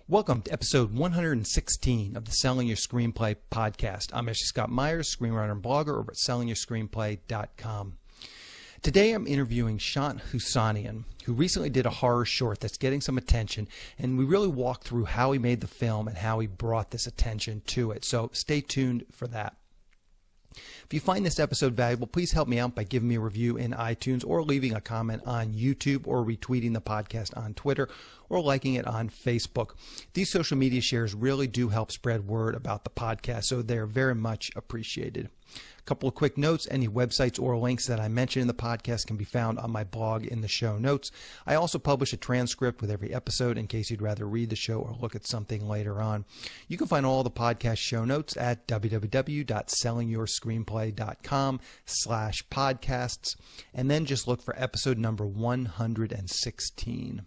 Welcome to episode 116 of the Selling Your Screenplay podcast. I'm Ashley Scott Myers, screenwriter and blogger over at sellingyourscreenplay.com. Today I'm interviewing Shant Hamassian, who recently did a horror short that's getting some attention, and we really walk through how he made the film and how he brought this attention to it. So stay tuned for that. If you find this episode valuable, please help me out by giving me a review in iTunes or leaving a comment on YouTube or retweeting the podcast on Twitter or liking it on Facebook. These social media shares really do help spread word about the podcast, so they're very much appreciated. A couple of quick notes. Any websites or links that I mention in the podcast can be found on my blog in the show notes. I also publish a transcript with every episode in case you'd rather read the show or look at something later on. You can find all the podcast show notes at www.sellingyourscreenplay.com/podcasts, and then just look for episode number 116.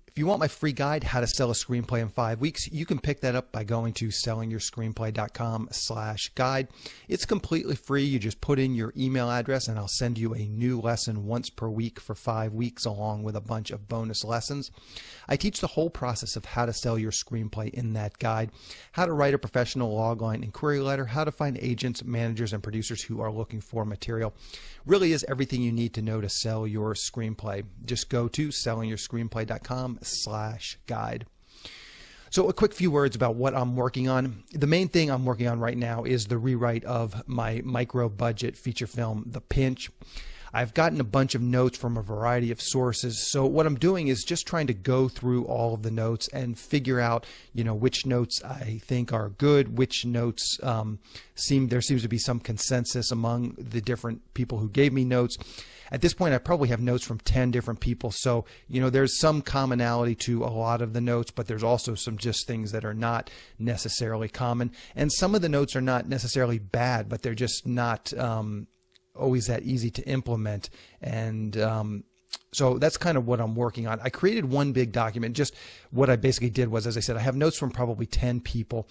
If you want my free guide, How to Sell a Screenplay in 5 Weeks, you can pick that up by going to sellingyourscreenplay.com/guide. It's completely free. You just put in your email address and I'll send you a new lesson once per week for 5 weeks along with a bunch of bonus lessons. I teach the whole process of how to sell your screenplay in that guide, how to write a professional logline inquiry letter, how to find agents, managers, and producers who are looking for material. Really is everything you need to know to sell your screenplay. Just go to sellingyourscreenplay.com/guide. So a quick few words about what I'm working on. The main thing I'm working on right now is the rewrite of my micro-budget feature film, The Pinch. I've gotten a bunch of notes from a variety of sources. So what I'm doing is just trying to go through all of the notes and figure out, which notes I think are good, which notes there seems to be some consensus among the different people who gave me notes. At this point, I probably have notes from 10 different people. So, there's some commonality to a lot of the notes, but there's also some just things that are not necessarily common. And some of the notes are not necessarily bad, but they're just not always that easy to implement. And so that's kind of what I'm working on. I created one big document. Just what I basically did was, as I said, I have notes from probably 10 people.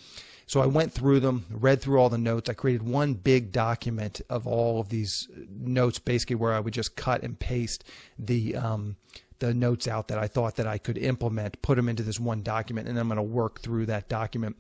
So I went through them, read through all the notes. I created one big document of all of these notes, basically where I would just cut and paste the notes out that I thought that I could implement, put them into this one document, and then I'm going to work through that document.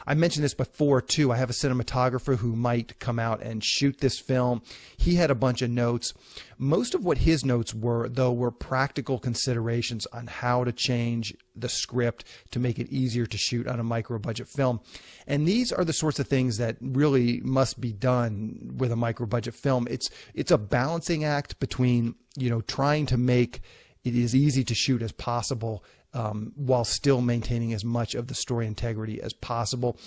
I mentioned this before too. I have a cinematographer who might come out and shoot this film. He had a bunch of notes. Most of what his notes were, though, were practical considerations on how to change the script to make it easier to shoot on a micro-budget film. And these are the sorts of things that really must be done with a micro-budget film. It's a balancing act between, trying to make it as easy to shoot as possible while still maintaining as much of the story integrity as possible.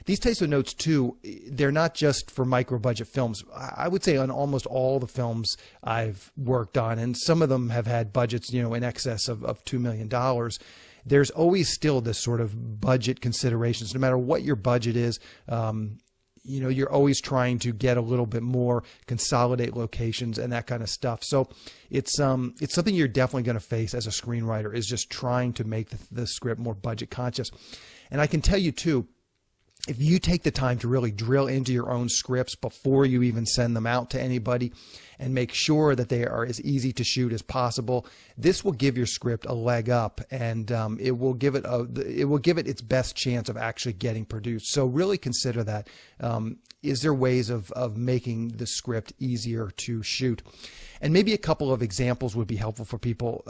These types of notes, too, they're not just for micro-budget films. I would say on almost all the films I've worked on, and some of them have had budgets, in excess of $2 million, there's always still this sort of budget considerations. No matter what your budget is, you're always trying to get a little bit more, consolidate locations and that kind of stuff. So it's something you're definitely going to face as a screenwriter, is just trying to make the script more budget conscious. And I can tell you too, if you take the time to really drill into your own scripts before you even send them out to anybody and make sure that they are as easy to shoot as possible, this will give your script a leg up, and it will give it its best chance of actually getting produced. So really consider that. Is there ways of making the script easier to shoot? And maybe a couple of examples would be helpful for people.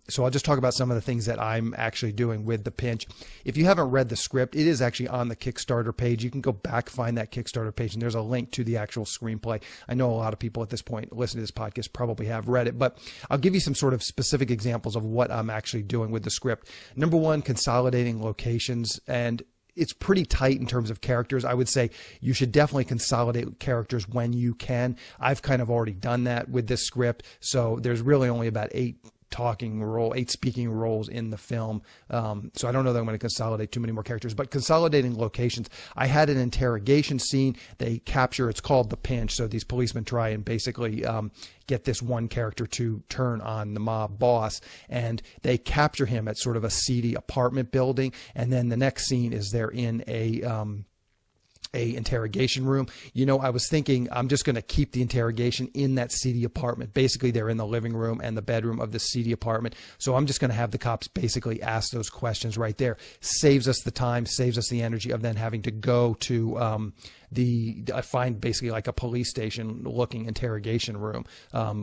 So I'll just talk about some of the things that I'm actually doing with The Pinch. If you haven't read the script, it is actually on the Kickstarter page. You can go back, find that Kickstarter page, and there's a link to the actual screenplay. I know a lot of people at this point listening to this podcast probably have read it, but I'll give you some sort of specific examples of what I'm actually doing with the script. Number one, consolidating locations. And it's pretty tight in terms of characters. I would say you should definitely consolidate characters when you can. I've kind of already done that with this script. So there's really only about 8 speaking roles in the film. So I don't know that I'm going to consolidate too many more characters, but consolidating locations. I had an interrogation scene. They capture, it's called The Pinch. So these policemen try and basically get this one character to turn on the mob boss, and they capture him at sort of a seedy apartment building. And then the next scene is they're in a interrogation room. You know, I was thinking I'm just going to keep the interrogation in that seedy apartment. Basically, they're in the living room and the bedroom of the seedy apartment. So I'm just going to have the cops basically ask those questions right there. Saves us the time, saves us the energy of then having to go to I find basically like a police station looking interrogation room.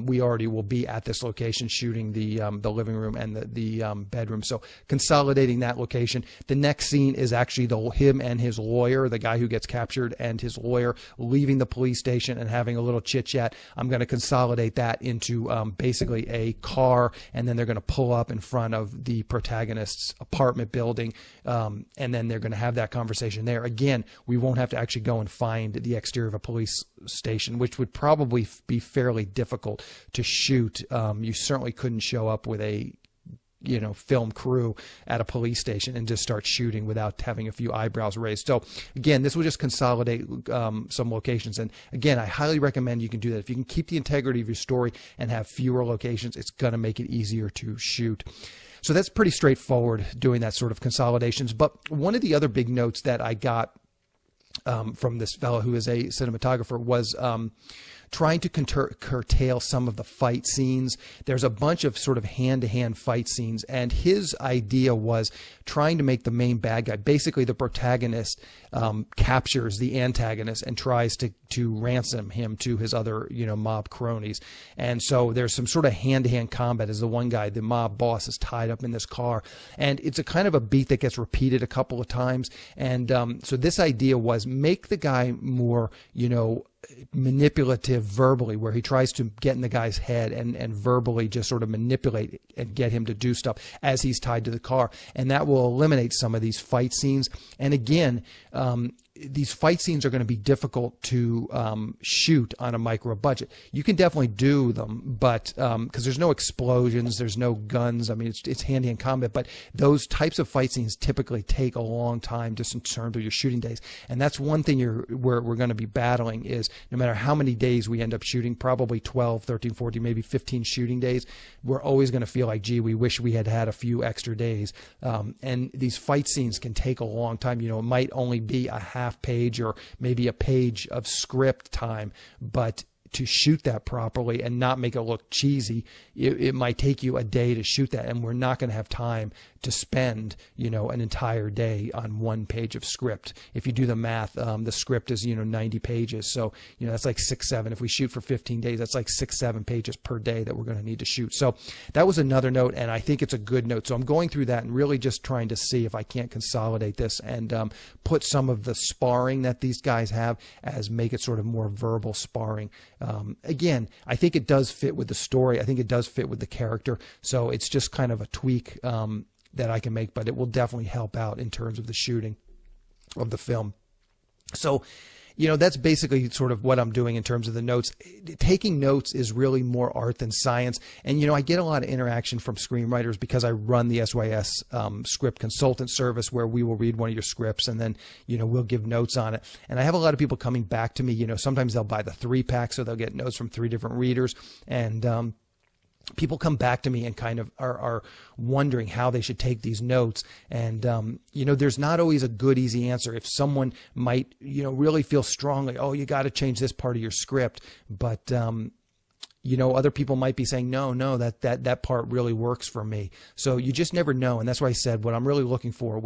We already will be at this location shooting the living room and the bedroom. So consolidating that location. The next scene is actually him and his lawyer, the guy who gets captured, and his lawyer leaving the police station and having a little chit chat. I'm going to consolidate that into basically a car, and then they're going to pull up in front of the protagonist's apartment building, and then they're going to have that conversation there. Again, we won't have to actually go and find the exterior of a police station, which would probably be fairly difficult to shoot. You certainly couldn't show up with a film crew at a police station and just start shooting without having a few eyebrows raised. So again, this will just consolidate some locations. And again, I highly recommend you can do that. If you can keep the integrity of your story and have fewer locations, it's going to make it easier to shoot. So that's pretty straightforward, doing that sort of consolidations. But one of the other big notes that I got from this fellow who is a cinematographer was trying to curtail some of the fight scenes. There's a bunch of sort of hand-to-hand fight scenes, and his idea was trying to make the main bad guy, basically the protagonist, captures the antagonist and tries to ransom him to his other mob cronies. And so there's some sort of hand-to-hand combat as the one guy, the mob boss, is tied up in this car, and it's a kind of a beat that gets repeated a couple of times. And so this idea was make the guy more manipulative verbally, where he tries to get in the guy's head and verbally just sort of manipulate and get him to do stuff as he's tied to the car. And that will eliminate some of these fight scenes. And again, these fight scenes are going to be difficult to shoot on a micro budget. You can definitely do them, but because there's no explosions, there's no guns. I mean, it's hand-to-hand combat, but those types of fight scenes typically take a long time just in terms of your shooting days. And that's one thing we're going to be battling is no matter how many days we end up shooting, probably 12, 13, 14, maybe 15 shooting days, we're always going to feel like, gee, we wish we had had a few extra days. And these fight scenes can take a long time. It might only be a half page or maybe a page of script time, but to shoot that properly and not make it look cheesy, it might take you a day to shoot that, and we're not going to have time to spend an entire day on one page of script. If you do the math, the script is 90 pages, so that's like 6-7. If we shoot for 15 days, that's like 6-7 pages per day that we're going to need to shoot. So that was another note, and I think it's a good note. So I'm going through that and really just trying to see if I can't consolidate this and put some of the sparring that these guys have as make it sort of more verbal sparring. Again, I think it does fit with the story. I think it does fit with the character. So it's just kind of a tweak that I can make, but it will definitely help out in terms of the shooting of the film. So, that's basically sort of what I'm doing in terms of the notes. Taking notes is really more art than science. And, I get a lot of interaction from screenwriters because I run the SYS script consultant service where we will read one of your scripts and then, we'll give notes on it. And I have a lot of people coming back to me, sometimes they'll buy the 3-pack, so they'll get notes from 3 different readers. And, people come back to me and kind of are wondering how they should take these notes. And, there's not always a good, easy answer. If someone might, really feel strongly, oh, you got to change this part of your script. But, other people might be saying, no, that part really works for me. So you just never know. And that's why I said what I'm really looking for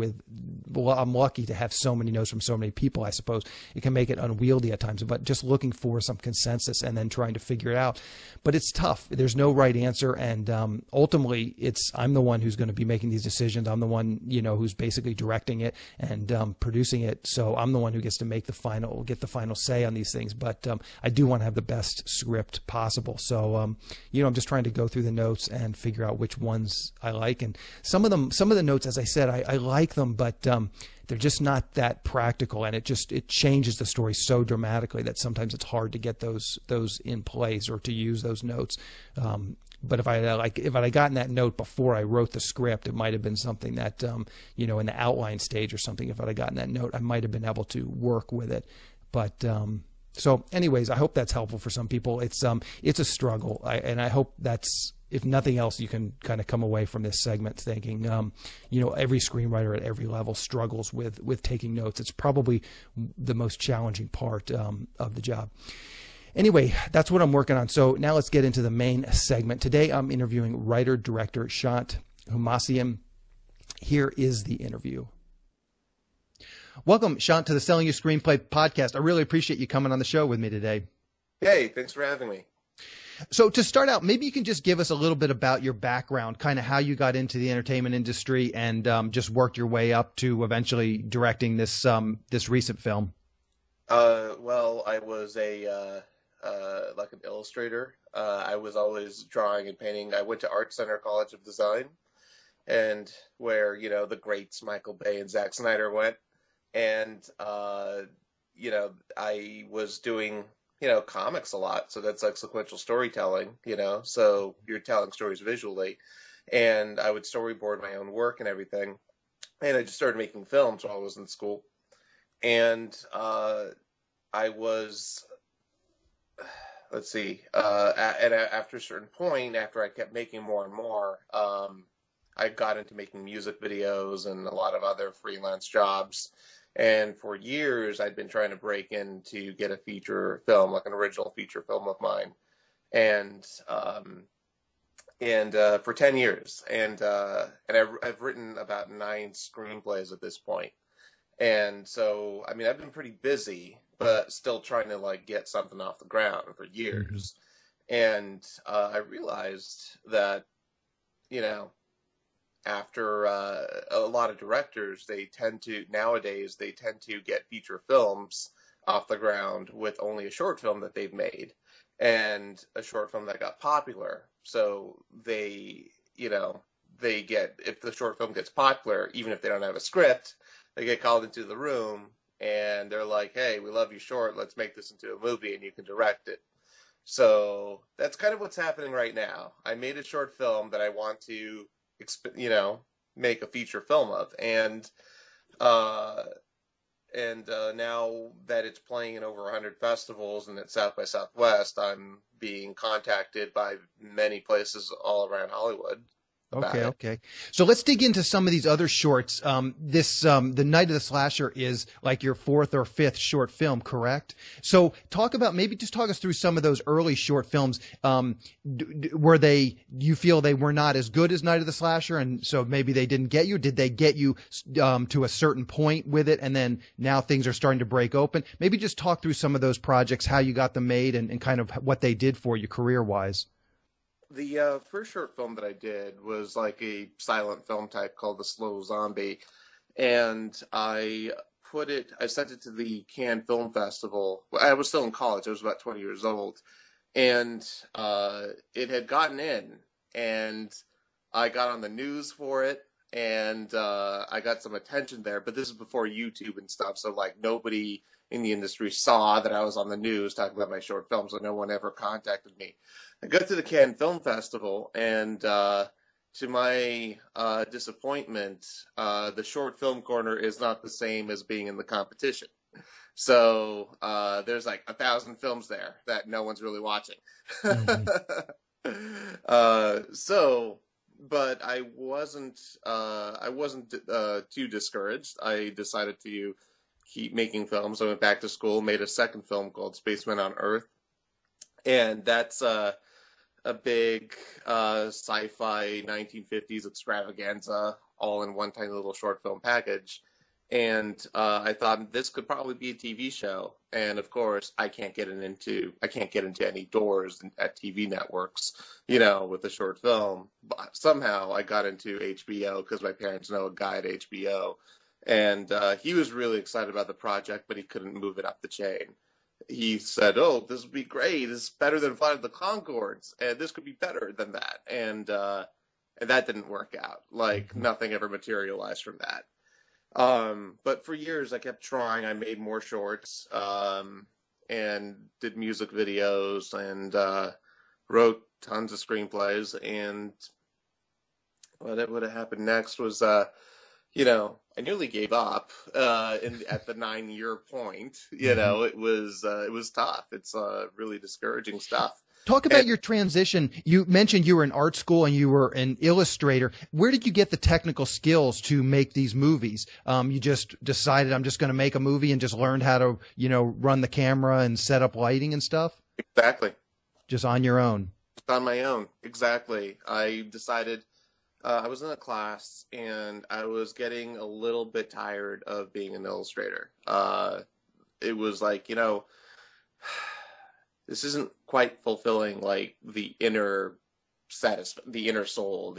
I'm lucky to have so many notes from so many people, I suppose. It can make it unwieldy at times, but just looking for some consensus and then trying to figure it out. But it's tough. There's no right answer. And ultimately, I'm the one who's going to be making these decisions. I'm the one, who's basically directing it and producing it. So I'm the one who gets to get the final say on these things. But I do want to have the best script possible. So, I'm just trying to go through the notes and figure out which ones I like. And some of the notes, as I said, I like them, but they're just not that practical. And it changes the story so dramatically that sometimes it's hard to get those in place or to use those notes. But if I had gotten that note before I wrote the script, it might have been something that, in the outline stage or something, if I had gotten that note, I might have been able to work with it. But, so anyways, I hope that's helpful for some people. It's a struggle, and I hope that's if nothing else, you can kind of come away from this segment thinking, every screenwriter at every level struggles with taking notes. It's probably the most challenging part of the job. Anyway, that's what I'm working on. So now let's get into the main segment. Today I'm interviewing writer-director Shant Hamassian. Here is the interview. Welcome, Shant, to the Selling Your Screenplay podcast. I really appreciate you coming on the show with me today. Hey, thanks for having me. So to start out, maybe you can just give us a little bit about your background, kind of how you got into the entertainment industry and just worked your way up to eventually directing this recent film. Well, I was like an illustrator. I was always drawing and painting. I went to Art Center College of Design, and where, the greats Michael Bay and Zack Snyder went. And, I was doing, comics a lot. So that's like sequential storytelling, so you're telling stories visually. And I would storyboard my own work and everything. And I just started making films while I was in school. And I was, and after a certain point, after I kept making more and more, I got into making music videos and a lot of other freelance jobs. And for years, I'd been trying to break in to get a feature film, like an original feature film of mine. And for 10 years. And I've written about 9 screenplays at this point. And so, I've been pretty busy, but still trying to get something off the ground for years. And I realized that, after a lot of directors, nowadays they tend to get feature films off the ground with only a short film that they've made and a short film that got popular. So if the short film gets popular, even if they don't have a script, they get called into the room and they're like, hey, we love you short, let's make this into a movie and you can direct it. So that's kind of what's happening right now. I made a short film that I want to make a feature film of, and now that it's playing in over 100 festivals and at South by Southwest, I'm being contacted by many places all around Hollywood. Okay. So let's dig into some of these other shorts. The Night of the Slasher is like your 4th or 5th short film, correct? So talk us through some of those early short films. You feel they were not as good as Night of the Slasher, and so maybe they didn't get you? Did they get you to a certain point with it, and then now things are starting to break open? Maybe just talk through some of those projects, how you got them made, and kind of what they did for you career-wise. The first short film that I did was like a silent film type called The Slow Zombie, and I sent it to the Cannes Film Festival. I was still in college. I was about 20 years old, and it had gotten in, and I got on the news for it, and I got some attention there. But this is before YouTube and stuff, so nobody in the industry saw that I was on the news talking about my short film, so no one ever contacted me. I got to the Cannes Film Festival, and to my disappointment, the short film corner is not the same as being in the competition. So there's 1,000 films there that no one's really watching. But I wasn't too discouraged. I decided to keep making films. I went back to school, made a second film called Spacemen on Earth, and that's a big sci-fi 1950s extravaganza all in one tiny little short film package. And I thought this could probably be a TV show. And of course, I can't get into any doors at TV networks, with a short film. But somehow I got into HBO because my parents know a guy at HBO. And he was really excited about the project, but he couldn't move it up the chain. He said, oh, this would be great. This is better than Flight of the Conchords, and this could be better than that. And that didn't work out. Nothing ever materialized from that. But for years, I kept trying. I made more shorts and did music videos and wrote tons of screenplays. And what would have happened next was I nearly gave up at the 9-year point. It was tough. It's really discouraging stuff. Talk about your transition. You mentioned you were in art school and you were an illustrator. Where did you get the technical skills to make these movies? You just decided I'm just going to make a movie and just learned how to, run the camera and set up lighting and stuff? Exactly. Just on your own. Just on my own. Exactly. I decided I was in a class and I was getting a little bit tired of being an illustrator. It was like, this isn't quite fulfilling like the inner the inner soul,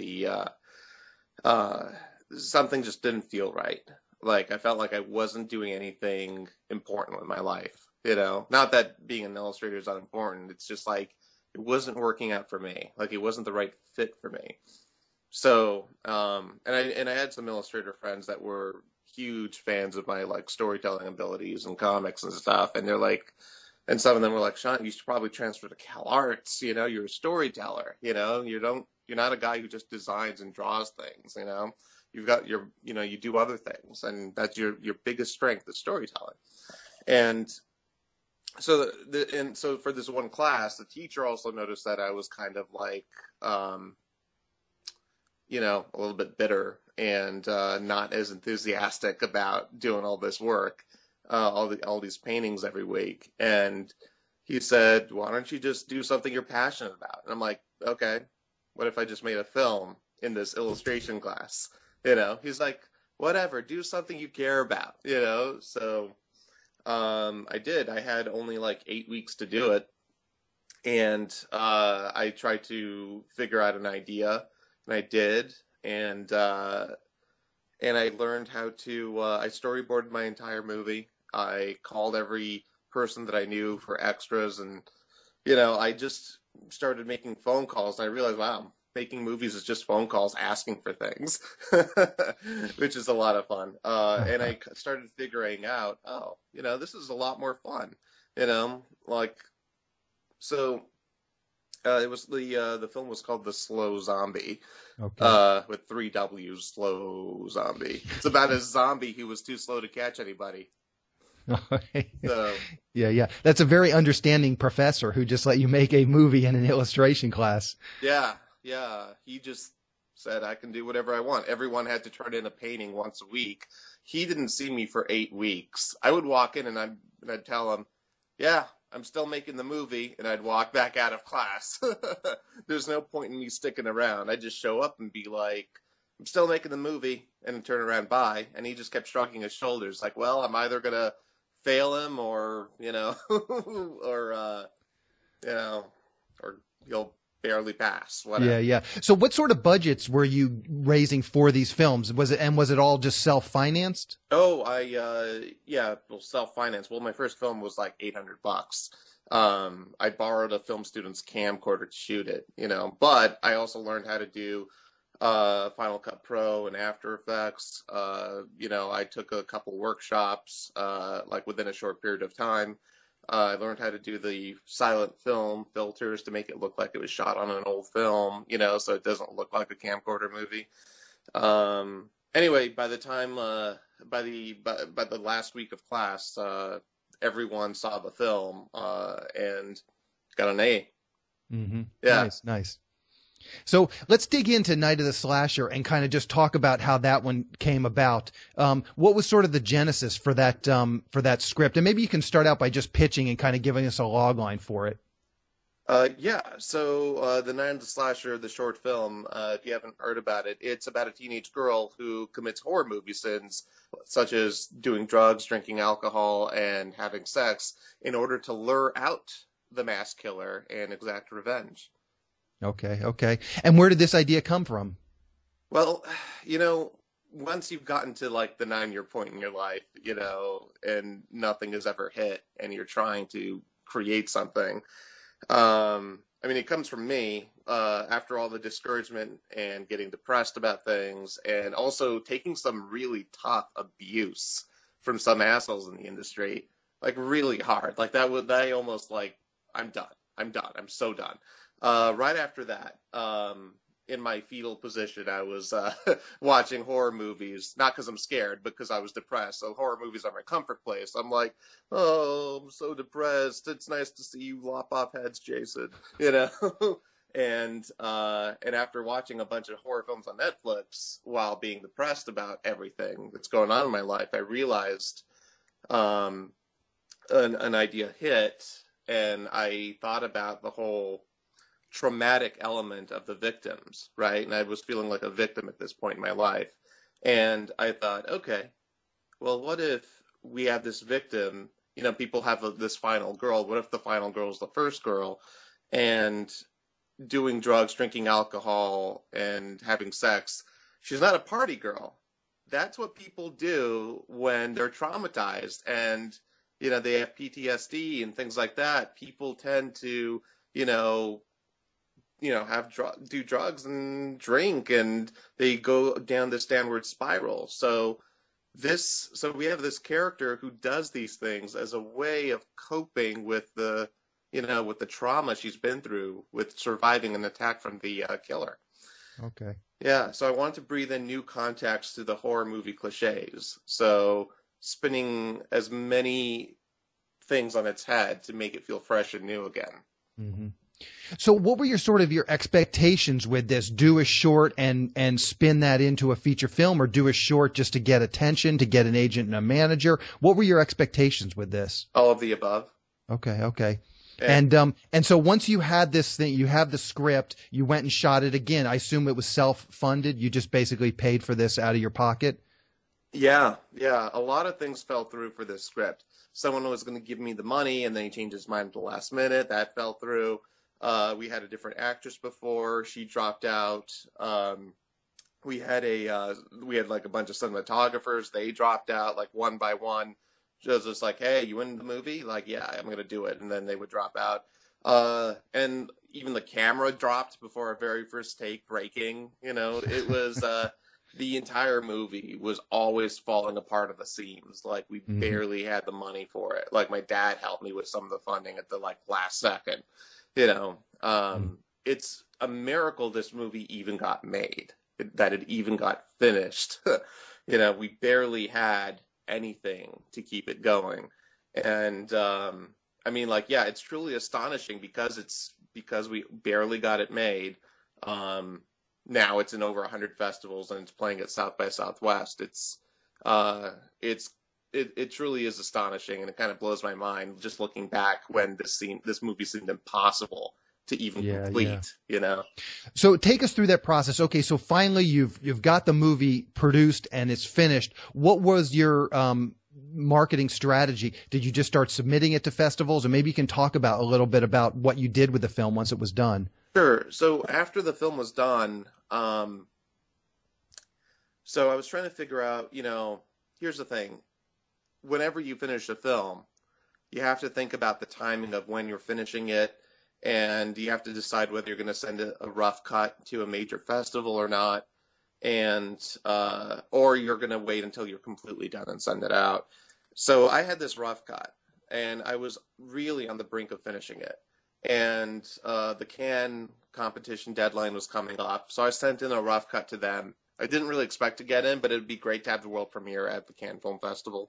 something just didn't feel right. Like I felt like I wasn't doing anything important with my life, Not that being an illustrator is unimportant. It's just like it wasn't working out for me. Like it wasn't the right fit for me. So, and I had some illustrator friends that were huge fans of my like storytelling abilities and comics and stuff, and they're like, and some of them were like, Shant, you should probably transfer to Cal Arts. You're a storyteller. You're not a guy who just designs and draws things. You've got you do other things, and that's your biggest strength is storytelling. And so so for this one class, the teacher also noticed that I was kind of like, a little bit bitter and not as enthusiastic about doing all this work, all these paintings every week. And he said, why don't you just do something you're passionate about? And I'm like, okay, what if I just made a film in this illustration class? He's like, whatever, do something you care about, So I did. I had only like 8 weeks to do it. And I tried to figure out an idea. And I did, and I learned how to. I storyboarded my entire movie. I called every person that I knew for extras, and I just started making phone calls. And I realized, wow, making movies is just phone calls asking for things, which is a lot of fun. And I started figuring out, this is a lot more fun, so. It was the film was called The Slow Zombie, with 3 W's, Slow Zombie. It's about a zombie who was too slow to catch anybody. So, yeah. That's a very understanding professor who just let you make a movie in an illustration class. Yeah. He just said, I can do whatever I want. Everyone had to turn in a painting once a week. He didn't see me for 8 weeks. I would walk in and I'd tell him, yeah, I'm still making the movie, and I'd walk back out of class. There's no point in me sticking around. I'd just show up and be like, I'm still making the movie, and turn around, bye. And he just kept shrugging his shoulders, like, well, I'm either going to fail him or, or he'll barely pass, whatever. Yeah. So what sort of budgets were you raising for these films? Was it all just self-financed? Oh, self-financed. Well, my first film was like $800. I borrowed a film student's camcorder to shoot it, but I also learned how to do Final Cut Pro and After Effects. I took a couple workshops, like within a short period of time. I learned how to do the silent film filters to make it look like it was shot on an old film, so it doesn't look like a camcorder movie. Anyway, by the time, by the last week of class, everyone saw the film, and got an A. Mm-hmm. Yeah. Nice. So let's dig into Night of the Slasher and kind of just talk about how that one came about. What was sort of the genesis for that script? And maybe you can start out by just pitching and kind of giving us a log line for it. So the Night of the Slasher, the short film, if you haven't heard about it, it's about a teenage girl who commits horror movie sins, such as doing drugs, drinking alcohol, and having sex in order to lure out the mass killer and exact revenge. Okay. And where did this idea come from? Well, once you've gotten to like the 9-year point in your life, and nothing has ever hit and you're trying to create something. It comes from me, after all the discouragement and getting depressed about things and also taking some really tough abuse from some assholes in the industry, like really hard. Like I almost like, I'm done. I'm so done. Right after that, in my fetal position, I was watching horror movies, not because I'm scared, but because I was depressed. So horror movies are my comfort place. I'm like, oh, I'm so depressed. It's nice to see you lop off heads, Jason. You know. And after watching a bunch of horror films on Netflix while being depressed about everything that's going on in my life, I realized an idea hit, and I thought about the whole traumatic element of the victims, right? And I was feeling like a victim at this point in my life. And I thought, okay, well, what if we have this victim, people have this final girl. What if the final girl is the first girl and doing drugs, drinking alcohol, and having sex? She's not a party girl. That's what people do when they're traumatized and, they have PTSD and things like that. People tend to, do drugs and drink, and they go down this downward spiral. So we have this character who does these things as a way of coping with with the trauma she's been through with surviving an attack from the killer. Okay. Yeah, so I wanted to breathe in new context to the horror movie cliches. So spinning as many things on its head to make it feel fresh and new again. Mm-hmm. So what were your expectations with this? Do a short and spin that into a feature film, or do a short just to get attention, to get an agent and a manager? What were your expectations with this? All of the above. Okay. And so once you had this thing, you have the script, you went and shot it again. I assume it was self-funded. You just basically paid for this out of your pocket? Yeah. A lot of things fell through for this script. Someone was going to give me the money, and then he changed his mind at the last minute. That fell through. We had a different actress before. She dropped out. We had like a bunch of cinematographers. They dropped out like one by one. Just like, hey, you in the movie? Like, yeah, I'm going to do it. And then they would drop out. And even the camera dropped before our very first take, breaking. It was the entire movie was always falling apart at the seams. Like, we barely had the money for it. Like, my dad helped me with some of the funding at the last second. It's a miracle this movie even got made, that it even got finished. We barely had anything to keep it going. And it's truly astonishing because we barely got it made. Now it's in over 100 festivals and it's playing at South by Southwest. It truly is astonishing, and it kind of blows my mind just looking back when this movie seemed impossible to even complete. So take us through that process. Okay, so finally you've got the movie produced and it's finished. What was your marketing strategy? Did you just start submitting it to festivals? Or maybe you can talk about a little bit about what you did with the film once it was done. Sure. So after the film was done, so I was trying to figure out, here's the thing. Whenever you finish a film, you have to think about the timing of when you're finishing it, and you have to decide whether you're going to send a rough cut to a major festival or not, and or you're going to wait until you're completely done and send it out. So I had this rough cut, and I was really on the brink of finishing it. And the Cannes competition deadline was coming up, so I sent in a rough cut to them. I didn't really expect to get in, but it would be great to have the world premiere at the Cannes Film Festival.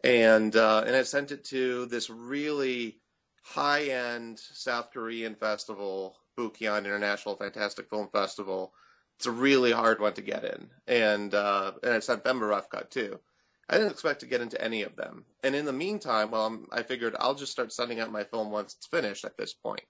And I sent it to this really high-end South Korean festival, Bukyeon International Fantastic Film Festival. It's a really hard one to get in. And I sent them a rough cut, too. I didn't expect to get into any of them. And in the meantime, I figured I'll just start sending out my film once it's finished at this point.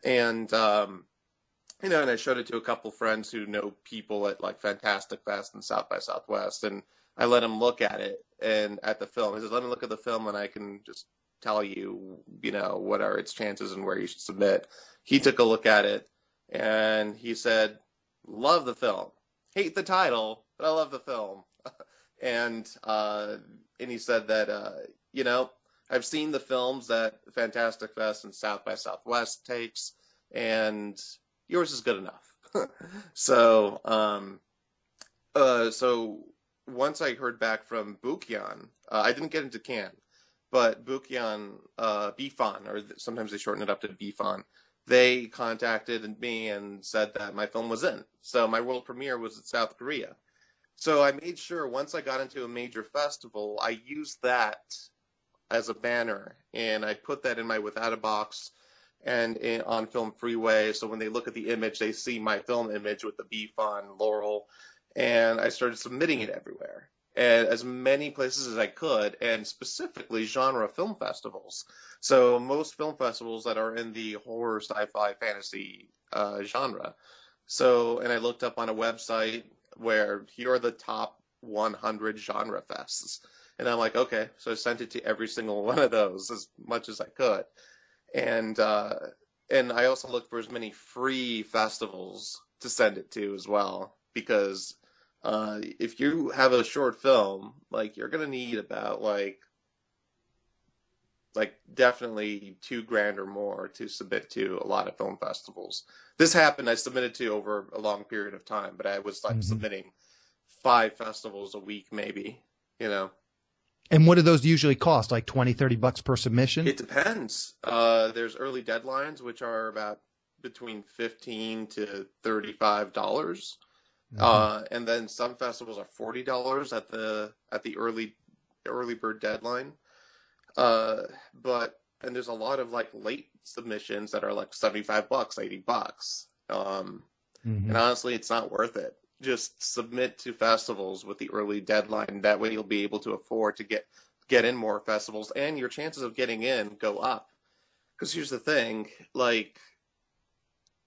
And, and I showed it to a couple friends who know people at like Fantastic Fest and South by Southwest. And I let them look at it and at the film. He says, let me look at the film and I can just tell you, what are its chances and where you should submit. He took a look at it and he said, love the film. Hate the title, but I love the film. And he said that, I've seen the films that Fantastic Fest and South by Southwest takes, and yours is good enough. So once I heard back from Bukyeon, I didn't get into Cannes, but Bukyeon, BFON, or sometimes they shorten it up to BFON, they contacted me and said that my film was in. So my world premiere was in South Korea. So I made sure once I got into a major festival, I used that as a banner, and I put that in my Without a Box and on Film Freeway. So when they look at the image, they see my film image with the beef on Laurel, and I started submitting it everywhere, and as many places as I could, and specifically genre film festivals. So most film festivals that are in the horror, sci-fi, fantasy genre. So, and I looked up on a website where here are the top 100 genre fests. And I'm like, okay. So I sent it to every single one of those as much as I could. And I also looked for as many free festivals to send it to as well, because if you have a short film, like, you're gonna need about like definitely $2,000 or more to submit to a lot of film festivals. This happened, I submitted to over a long period of time, but I was like submitting 5 festivals a week, maybe, you know. And what do those usually cost? Like $20-30 per submission? It depends. There's early deadlines, which are about between $15 to $35. And then some festivals are $40 at the early bird deadline. And there's a lot of like late submissions that are like $75, $80. And honestly, it's not worth it. Just submit to festivals with the early deadline. That way you'll be able to afford to get in more festivals, and your chances of getting in go up. Because here's the thing, like,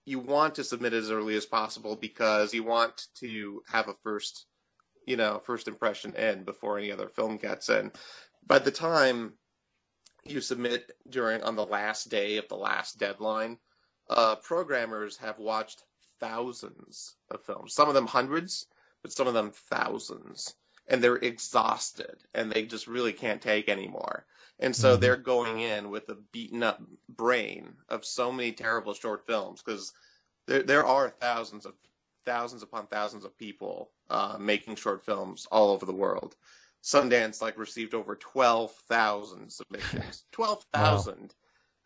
you want to submit as early as possible because you want to have a first impression in before any other film gets in. By the time you submit on the last day of the last deadline, programmers have watched thousands of films, some of them hundreds, but some of them thousands, and they're exhausted and they just really can't take anymore. And so they're going in with a beaten up brain of so many terrible short films, because there are thousands upon thousands of people making short films all over the world. Sundance received over 12,000 submissions. 12,000.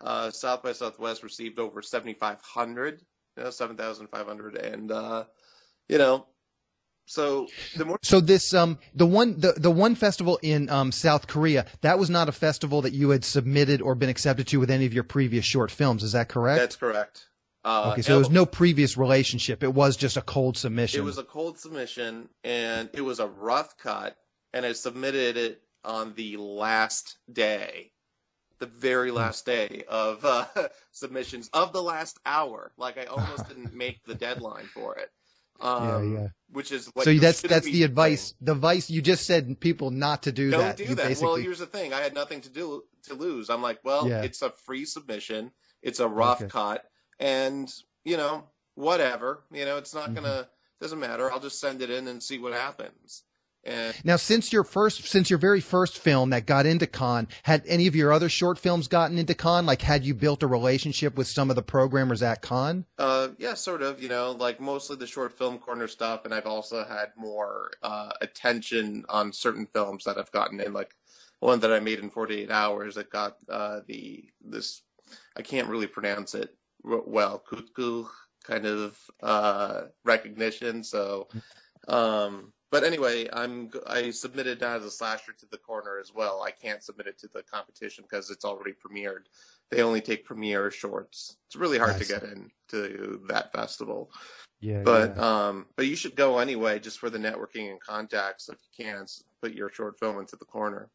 Wow. South by Southwest received over 7,500. 7,500, and so the more. So this the one festival in South Korea, that was not a festival that you had submitted or been accepted to with any of your previous short films. Is that correct? That's correct. Okay, so there was no previous relationship. It was just a cold submission. It was a cold submission, and it was a rough cut, and I submitted it on the last day. The very last day of submissions of the last hour. Like, I almost didn't make the deadline for it. Which is what. So that's the advice. The advice you just said, people not to do that. Don't do that. Well, here's the thing. I had nothing to lose. I'm like, well, it's a free submission. It's a rough cut, and whatever. It's not gonna. Doesn't matter. I'll just send it in and see what happens. And now, since your very first film that got into Cannes, had any of your other short films gotten into Cannes? Like, had you built a relationship with some of the programmers at Cannes? Yeah, sort of. Like mostly the short film corner stuff, and I've also had more attention on certain films that I've gotten in. Like one that I made in 48 hours that got this I can't really pronounce it well, kutku kind of recognition. So. But anyway, I submitted that as a slasher to the corner as well. I can't submit it to the competition because it's already premiered. They only take premiere shorts. It's really hard to get into that festival. But you should go anyway, just for the networking and contacts. If you can, put your short film into the corner.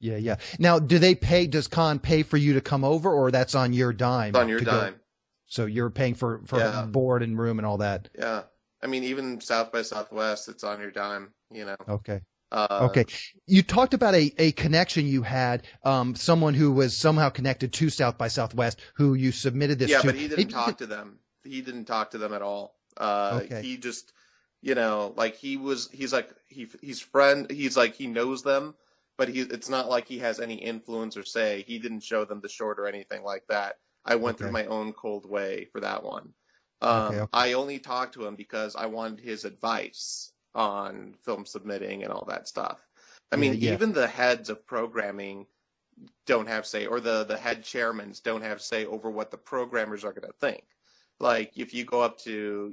Yeah. Now, does Cannes pay for you to come over, or that's on your dime? It's on your dime. So you're paying for board and room and all that. Yeah. I mean, even South by Southwest, it's on your dime, Okay. Okay. You talked about a connection you had, someone who was somehow connected to South by Southwest, who you submitted this to. Yeah, but he didn't talk to them. He didn't talk to them at all. He just, he knows them, but it's not like he has any influence or say. He didn't show them the short or anything like that. I went through my own cold way for that one. I only talked to him because I wanted his advice on film submitting and all that stuff. I mean, even the heads of programming don't have say, or the head chairmans don't have say over what the programmers are going to think. Like if you go up to,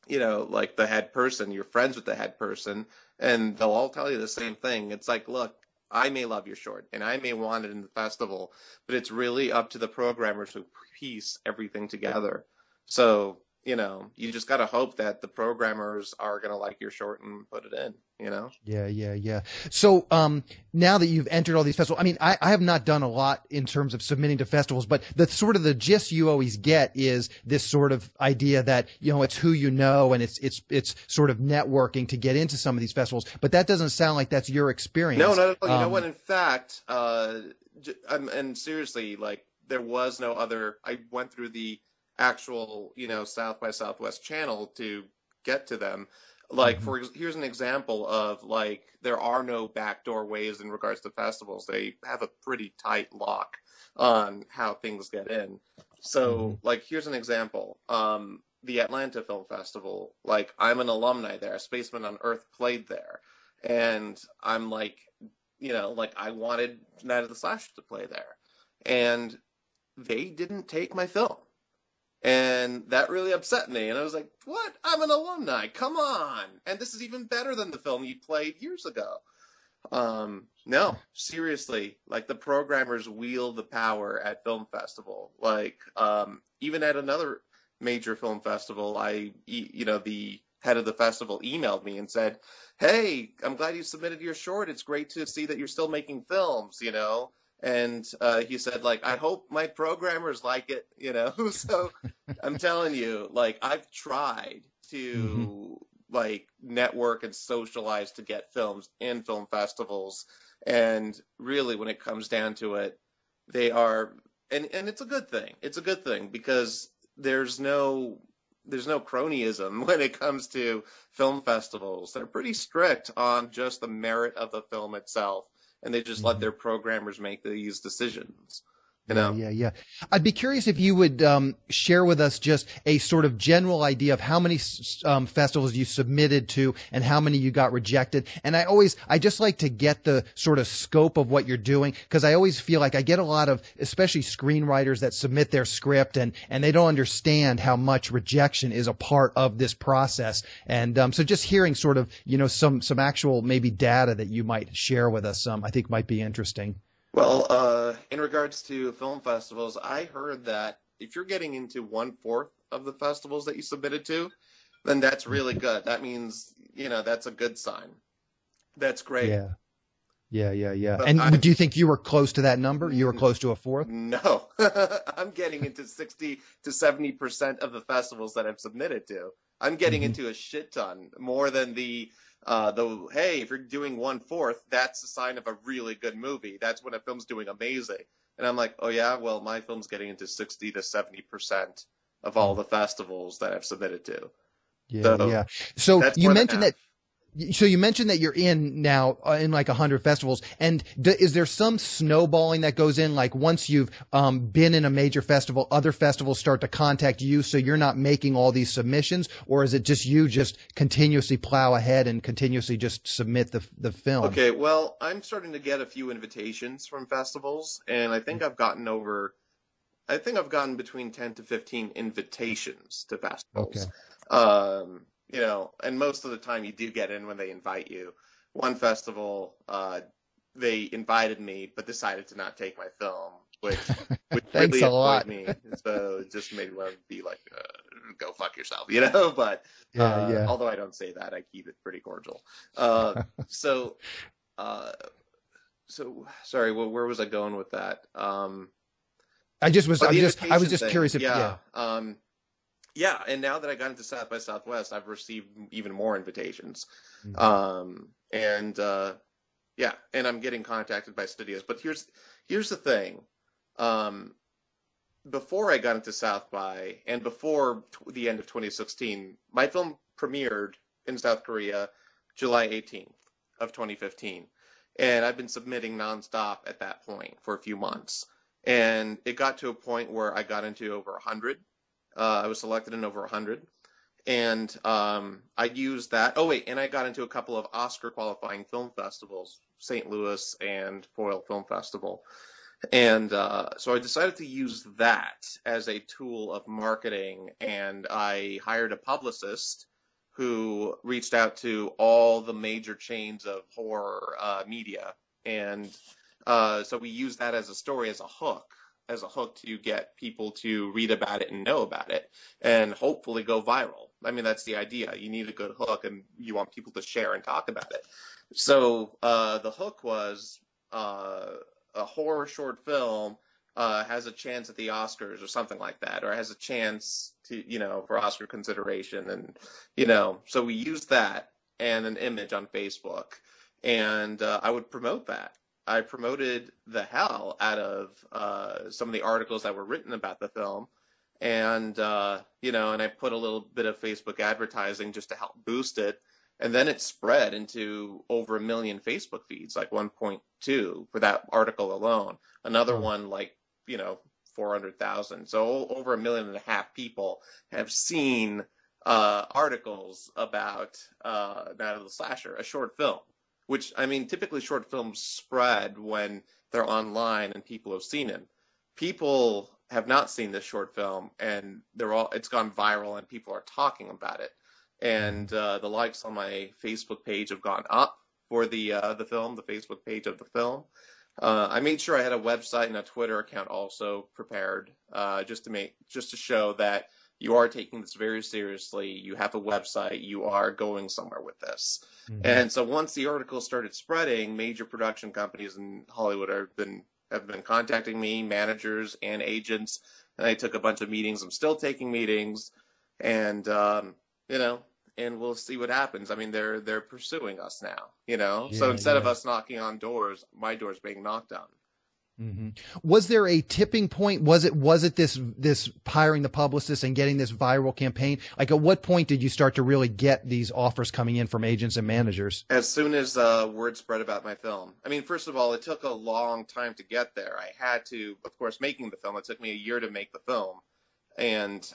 like the head person, you're friends with the head person, and they'll all tell you the same thing. It's like, look, I may love your short and I may want it in the festival, but it's really up to the programmers to piece everything together. So, you just got to hope that the programmers are going to like your short and put it in. Yeah. So now that you've entered all these festivals, I mean, I have not done a lot in terms of submitting to festivals, but the sort of the gist you always get is this sort of idea that, it's who you know, and it's sort of networking to get into some of these festivals. But that doesn't sound like that's your experience. No, not at all. You know what? In fact, and seriously, like there was no other. I went through the actual, South by Southwest channel to get to them. Like, here's an example of, like, there are no backdoor ways in regards to festivals. They have a pretty tight lock on how things get in. So, like, here's an example. The Atlanta Film Festival, like, I'm an alumni there. Spaceman on Earth played there. And I'm like, I wanted Night of the Slasher to play there. And they didn't take my film. And that really upset me. And I was like, what? I'm an alumni. Come on. And this is even better than the film you played years ago. No, seriously. Like, the programmers wield the power at film festival. Like, even at another major film festival, the head of the festival emailed me and said, hey, I'm glad you submitted your short. It's great to see that you're still making films, And he said, like, I hope my programmers like it, So I'm telling you, like, I've tried to, like, network and socialize to get films in film festivals. And really, when it comes down to it, they are, and it's a good thing. It's a good thing because there's no cronyism when it comes to film festivals. They're pretty strict on just the merit of the film itself. And they just let their programmers make these decisions. Yeah. I'd be curious if you would share with us just a sort of general idea of how many festivals you submitted to and how many you got rejected. And I just like to get the sort of scope of what you're doing, because I always feel like I get a lot of, especially screenwriters that submit their script and they don't understand how much rejection is a part of this process. And so just hearing sort of, some actual maybe data that you might share with us, I think might be interesting. Well, in regards to film festivals, I heard that if you're getting into 1/4 of the festivals that you submitted to, then that's really good. That means, that's a good sign. That's great. Yeah. And do you think you were close to that number? You were close to a 4th? No. I'm getting into 60 to 70% of the festivals that I've submitted to. I'm getting into a shit ton, more than hey, if you're doing 1/4, that's a sign of a really good movie. That's when a film's doing amazing. And I'm like, oh yeah, well, my film's getting into 60 to 70% of all the festivals that I've submitted to. Yeah. So you mentioned that. So you mentioned that you're in now in like 100 festivals, and is there some snowballing that goes in? Like once you've been in a major festival, other festivals start to contact you, so you're not making all these submissions, or is it just you just continuously plow ahead and continuously just submit the film? Okay, well, I'm starting to get a few invitations from festivals, and I think I've gotten between 10 to 15 invitations to festivals. Okay. And most of the time you do get in when they invite you. One festival, they invited me, but decided to not take my film, which really annoyed me. So it just made me want to be like, go fuck yourself, But although I don't say that, I keep it pretty cordial. So sorry, where was I going with that? I was just curious if Yeah, and now that I got into South by Southwest, I've received even more invitations. And I'm getting contacted by studios. But here's the thing. Before I got into South by, and before the end of 2016, my film premiered in South Korea July 18th of 2015. And I've been submitting nonstop at that point for a few months. And it got to a point where I got into over 100. I was selected in over 100. And I used that. Oh wait, and I got into a couple of Oscar qualifying film festivals, St. Louis and Foyle Film Festival. And so I decided to use that as a tool of marketing, and I hired a publicist who reached out to all the major chains of horror media. And so we used that as a story, as a hook to get people to read about it and know about it and hopefully go viral. I mean, that's the idea. You need a good hook and you want people to share and talk about it. So the hook was a horror short film has a chance at the Oscars or something like that, or has a chance to, for Oscar consideration. And, so we used that and an image on Facebook, and I would promote that. I promoted the hell out of some of the articles that were written about the film. And, and I put a little bit of Facebook advertising just to help boost it. And then it spread into over 1 million Facebook feeds, like 1.2 for that article alone. Another one, like, 400,000. So over 1.5 million people have seen articles about Night of the Slasher, a short film. Which, I mean, typically short films spread when they're online and people have seen them. People have not seen this short film, and it's gone viral, and people are talking about it. And the likes on my Facebook page have gone up for the film, the Facebook page of the film. I made sure I had a website and a Twitter account also prepared, just to show that you are taking this very seriously. You have a website. You are going somewhere with this. Mm-hmm. And so once the article started spreading, major production companies in Hollywood have been contacting me, managers and agents, and I took a bunch of meetings. I'm still taking meetings, and and we'll see what happens. I mean, they're pursuing us now, Yeah, so instead of us knocking on doors, my door's being knocked on. Mm-hmm. Was there a tipping point? Was it this hiring the publicist and getting this viral campaign? Like, at what point did you start to really get these offers coming in from agents and managers? As soon as word spread about my film. I mean, first of all, it took a long time to get there. I had to, of course, making the film. It took me a year to make the film, and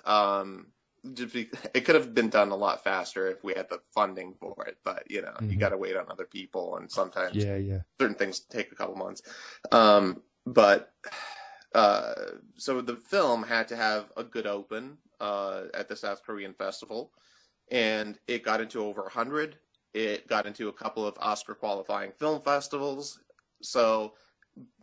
it could have been done a lot faster if we had the funding for it. But you got to wait on other people, and sometimes certain things take a couple months. So the film had to have a good open at the South Korean festival, and it got into over 100. It got into a couple of Oscar qualifying film festivals. So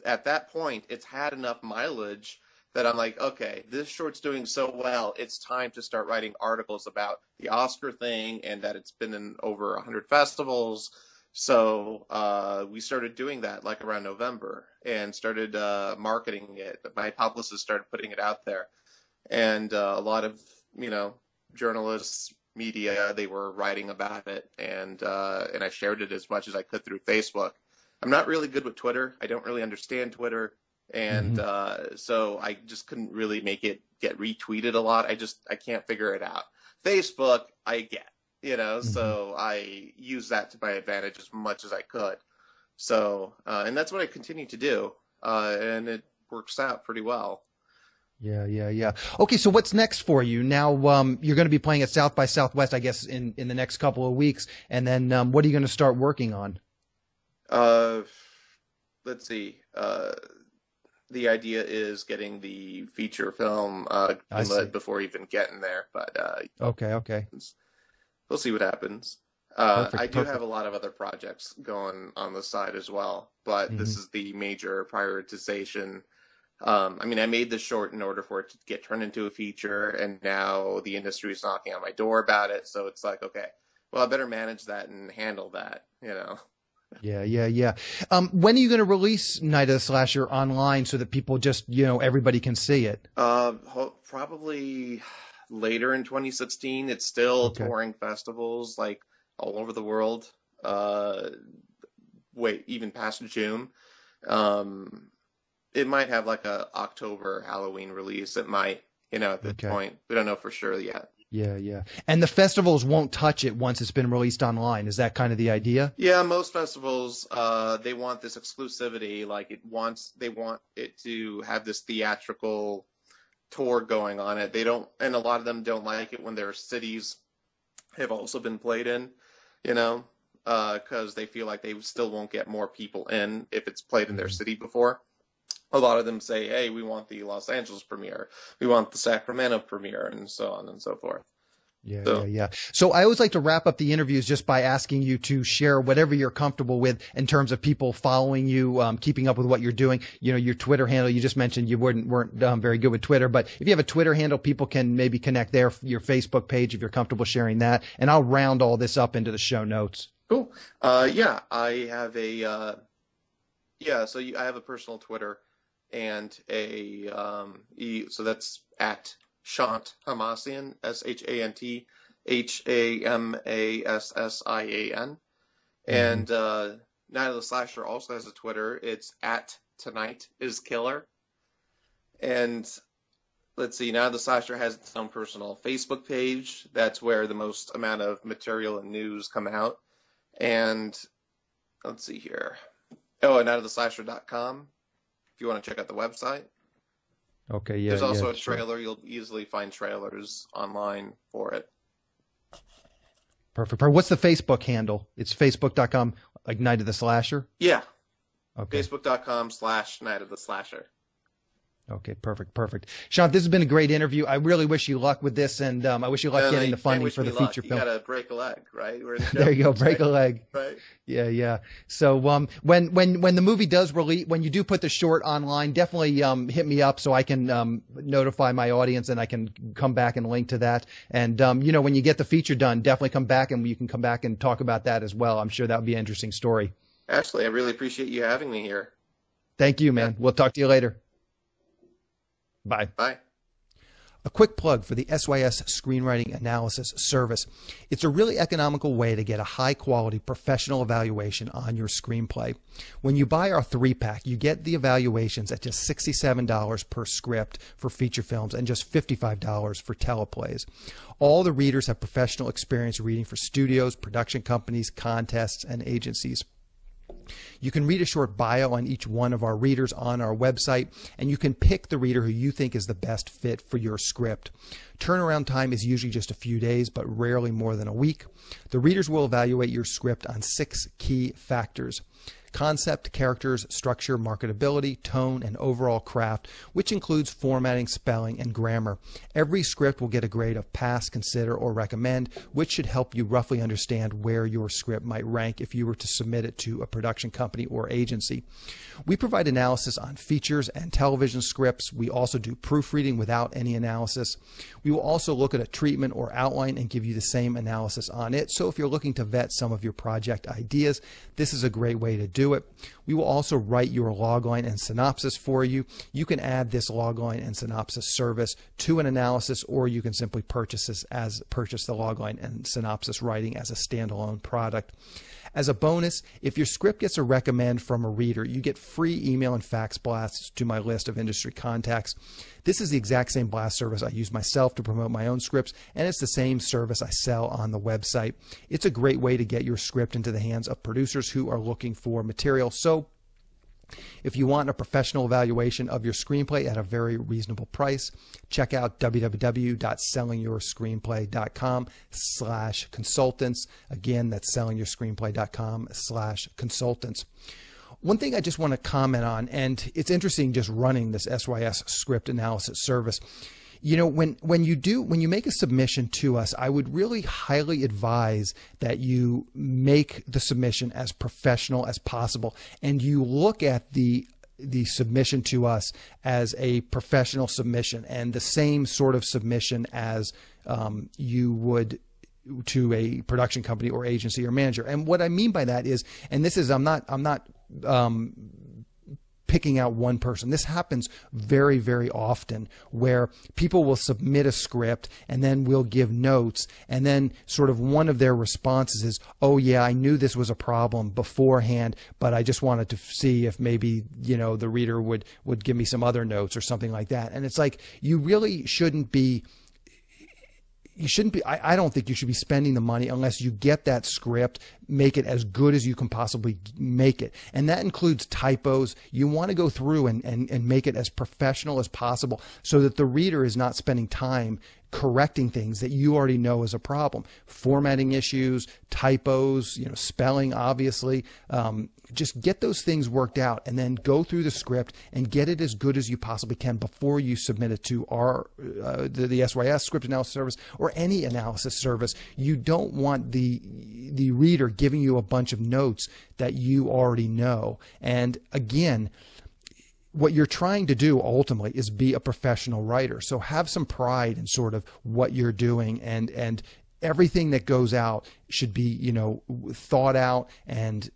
at that point, it's had enough mileage that I'm like, okay, this short's doing so well, it's time to start writing articles about the Oscar thing and that it's been in over 100 festivals. So we started doing that like around November and started marketing it. My publicist started putting it out there. And a lot of, journalists, media, they were writing about it. And I shared it as much as I could through Facebook. I'm not really good with Twitter. I don't really understand Twitter. And so I just couldn't really make it get retweeted a lot. I can't figure it out. Facebook, I get. So I use that to my advantage as much as I could. So, and that's what I continue to do. And it works out pretty well. Yeah. Okay, so what's next for you? Now, you're going to be playing at South by Southwest, I guess, in the next couple of weeks. And then what are you going to start working on? Let's see. The idea is getting the feature film before even getting there. But okay. We'll see what happens. I do have a lot of other projects going on the side as well, but this is the major prioritization. I mean, I made this short in order for it to get turned into a feature, and now the industry is knocking on my door about it. So it's like, okay, well, I better manage that and handle that, Yeah. When are you going to release Night of the Slasher online so that people just, everybody can see it? Probably later in 2016. It's still touring festivals like all over the world. Even past June. It might have like a October Halloween release. It might, at this point. We don't know for sure yet. Yeah. And the festivals won't touch it once it's been released online. Is that kind of the idea? Yeah, most festivals, they want this exclusivity. Like they want it to have this theatrical tour going on it. They don't, and a lot of them don't like it when there are cities have also been played in, you know, because they feel like they still won't get more people in if it's played in their city before. A lot of them say, hey, we want the Los Angeles premiere, we want the Sacramento premiere, and so on and so forth. Yeah. So I always like to wrap up the interviews just by asking you to share whatever you're comfortable with in terms of people following you, keeping up with what you're doing. You know, your Twitter handle, you just mentioned you weren't very good with Twitter, but if you have a Twitter handle, people can maybe connect there, your Facebook page, if you're comfortable sharing that. And I'll round all this up into the show notes. Cool. Yeah, I have I have a personal Twitter and so that's at Shant Hamassian, SHANT HAMASSIAN. And Night of the Slasher also has a Twitter. It's at Tonight is Killer. And let's see, Night of the Slasher has its own personal Facebook page. That's where the most amount of material and news come out. And let's see here. Oh, and nightoftheslasher.com if you want to check out the website. Okay, yeah. There's also a trailer. You'll easily find trailers online for it. Perfect. What's the Facebook handle? It's facebook.com, like Night of the Slasher? Yeah. Okay. Facebook.com/Night of the Slasher. Okay, perfect. Shant, this has been a great interview. I really wish you luck with this, and I wish you luck getting the funding for the feature film. You gotta break a leg, right? There you go, break a leg. Right. Yeah. So when the movie does release, when you do put the short online, definitely hit me up so I can notify my audience and I can come back and link to that. And when you get the feature done, definitely come back and you can come back and talk about that as well. I'm sure that would be an interesting story. Ashley, I really appreciate you having me here. Thank you, man. Yeah. We'll talk to you later. Bye. Bye. A quick plug for the SYS Screenwriting Analysis Service. It's a really economical way to get a high-quality professional evaluation on your screenplay. When you buy our 3-pack, you get the evaluations at just $67 per script for feature films and just $55 for teleplays. All the readers have professional experience reading for studios, production companies, contests, and agencies. You can read a short bio on each one of our readers on our website, and you can pick the reader who you think is the best fit for your script. Turnaround time is usually just a few days, but rarely more than a week. The readers will evaluate your script on 6 key factors: concept, characters, structure, marketability, tone, and overall craft, which includes formatting, spelling, and grammar. Every script will get a grade of pass, consider, or recommend, which should help you roughly understand where your script might rank if you were to submit it to a production company or agency. We provide analysis on features and television scripts. We also do proofreading without any analysis. We will also look at a treatment or outline and give you the same analysis on it. So if you're looking to vet some of your project ideas, this is a great way to do it. We will also write your logline and synopsis for you. You can add this logline and synopsis service to an analysis, or you can simply purchase the logline and synopsis writing as a standalone product. As a bonus, if your script gets a recommend from a reader, you get free email and fax blasts to my list of industry contacts. This is the exact same blast service I use myself to promote my own scripts, and it's the same service I sell on the website. It's a great way to get your script into the hands of producers who are looking for material. So if you want a professional evaluation of your screenplay at a very reasonable price, check out www.sellingyourscreenplay.com/consultants. Again, that's sellingyourscreenplay.com/consultants. One thing I just want to comment on, and it's interesting just running this SYS script analysis service. When you make a submission to us, I would really highly advise that you make the submission as professional as possible, and you look at the submission to us as a professional submission and the same sort of submission as you would to a production company or agency or manager. And what I mean by that is, and this is, I'm not picking out one person. This happens very, very often, where people will submit a script and then we'll give notes, and then sort of one of their responses is, oh yeah, I knew this was a problem beforehand, but I just wanted to see if maybe, the reader would give me some other notes or something like that. And it's like, you really shouldn't be, I don't think you should be spending the money unless you get that script, make it as good as you can possibly make it. And that includes typos. You want to go through and make it as professional as possible so that the reader is not spending time correcting things that you already know is a problem. Formatting issues, typos, spelling, obviously. Just get those things worked out and then go through the script and get it as good as you possibly can before you submit it to the SYS script analysis service or any analysis service. You don't want the reader giving you a bunch of notes that you already know. And again, what you're trying to do ultimately is be a professional writer. So have some pride in sort of what you're doing, and everything that goes out should be, thought out and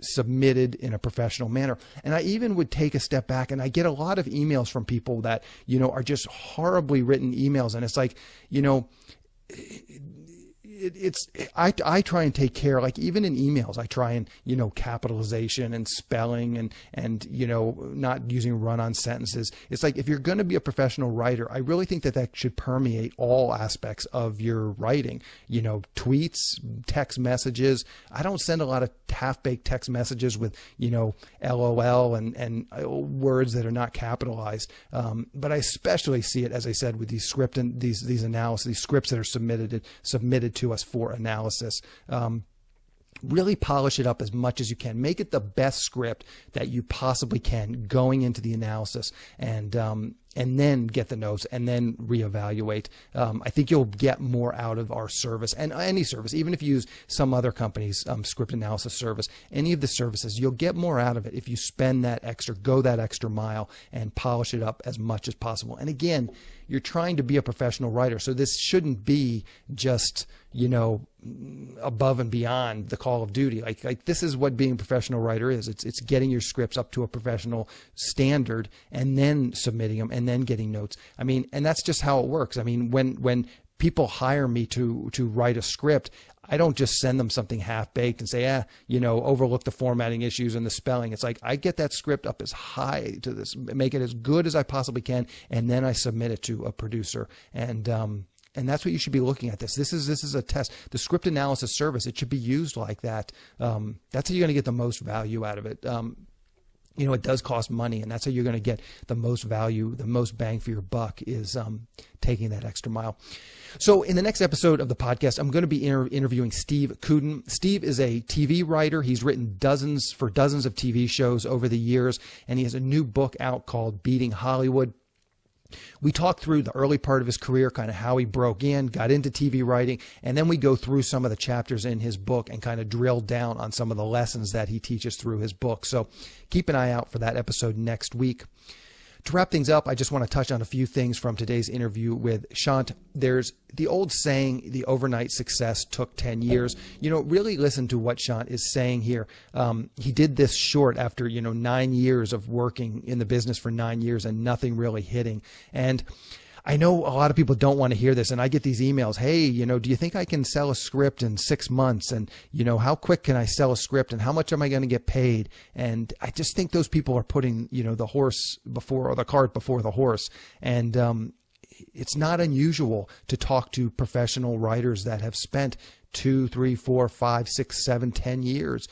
submitted in a professional manner. And I even would take a step back, and I get a lot of emails from people that, are just horribly written emails. And it's like, I try and take care, like even in emails, I try and, capitalization and spelling and not using run-on sentences. It's like, if you're going to be a professional writer, I really think that should permeate all aspects of your writing, tweets, text messages. I don't send a lot of half-baked text messages with, LOL and words that are not capitalized. But I especially see it, as I said, with these script and these analysis, these scripts that are submitted to us for analysis. Really polish it up as much as you can. Make it the best script that you possibly can going into the analysis, and then get the notes and then reevaluate. I think you'll get more out of our service, and any service, even if you use some other company's script analysis service, any of the services, you'll get more out of it if you spend go that extra mile and polish it up as much as possible. And again, you're trying to be a professional writer, so this shouldn't be just, above and beyond the call of duty. Like this is what being a professional writer is. It's getting your scripts up to a professional standard and then submitting them and then getting notes. I mean, and that's just how it works. I mean, when people hire me to write a script, I don't just send them something half-baked and say, overlook the formatting issues and the spelling. It's like, I get that script up as high to this, make it as good as I possibly can, and then I submit it to a producer. And that's what you should be looking at this. This is a test. The script analysis service, it should be used like that. That's how you're going to get the most value out of it. It does cost money, and that's how you're going to get the most value, the most bang for your buck, is taking that extra mile. So in the next episode of the podcast, I'm going to be interviewing Steve Kuden. Steve is a TV writer. He's written dozens of TV shows over the years, and he has a new book out called Beating Hollywood. We talk through the early part of his career, kind of how he broke in, got into TV writing, and then we go through some of the chapters in his book and kind of drill down on some of the lessons that he teaches through his book. So keep an eye out for that episode next week. To wrap things up, I just want to touch on a few things from today's interview with Shant. There's the old saying, the overnight success took 10 years. Really listen to what Shant is saying here. He did this short after, 9 years of working in the business for 9 years and nothing really hitting. And I know a lot of people don't want to hear this, and I get these emails, hey, do you think I can sell a script in 6 months? And, how quick can I sell a script, and how much am I going to get paid? And I just think those people are putting, the cart before the horse. And it's not unusual to talk to professional writers that have spent 2, 3, 4, 5, 6, 7, 10 years,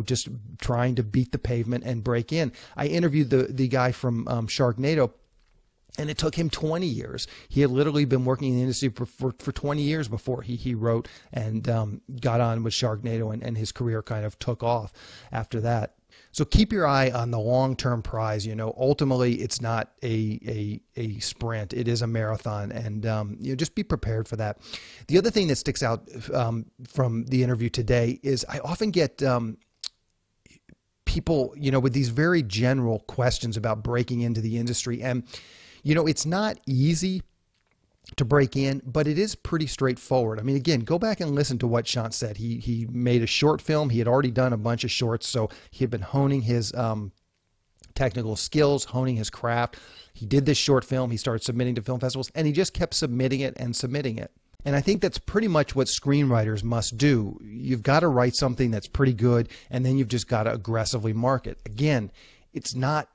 just trying to beat the pavement and break in. I interviewed the guy from Sharknado, and it took him 20 years. He had literally been working in the industry for 20 years before he wrote and got on with Sharknado, and his career kind of took off after that. So keep your eye on the long-term prize. Ultimately, it's not a sprint. It is a marathon, and just be prepared for that. The other thing that sticks out from the interview today is I often get people, with these very general questions about breaking into the industry. And it's not easy to break in, but it is pretty straightforward. I mean, again, go back and listen to what Shant said. He made a short film. He had already done a bunch of shorts, so he had been honing his technical skills, honing his craft. He did this short film. He started submitting to film festivals, and he just kept submitting it and submitting it. And I think that's pretty much what screenwriters must do. You've got to write something that's pretty good, and then you've just got to aggressively market. Again, it's not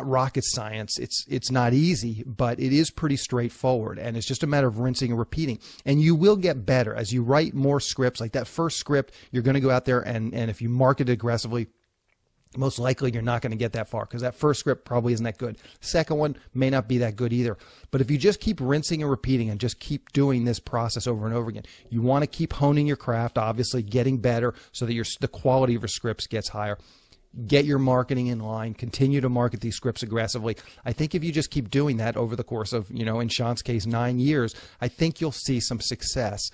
rocket science. It's not easy, but it is pretty straightforward, and it's just a matter of rinsing and repeating. And you will get better as you write more scripts. Like that first script, you're going to go out there and if you market it aggressively, most likely you're not going to get that far because that first script probably isn't that good. Second one may not be that good either. But if you just keep rinsing and repeating and just keep doing this process over and over again, you want to keep honing your craft, obviously getting better so that the quality of your scripts gets higher. Get your marketing in line. Continue to market these scripts aggressively. I think if you just keep doing that over the course of, in Shant's case, 9 years, I think you'll see some success.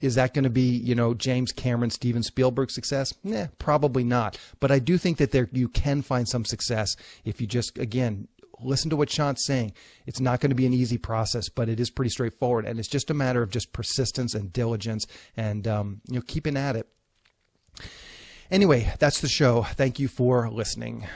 Is that going to be, James Cameron, Steven Spielberg success? Probably not. But I do think that you can find some success if you just, again, listen to what Shant's saying. It's not going to be an easy process, but it is pretty straightforward. And it's just a matter of just persistence and diligence and, keeping at it. Anyway, that's the show. Thank you for listening.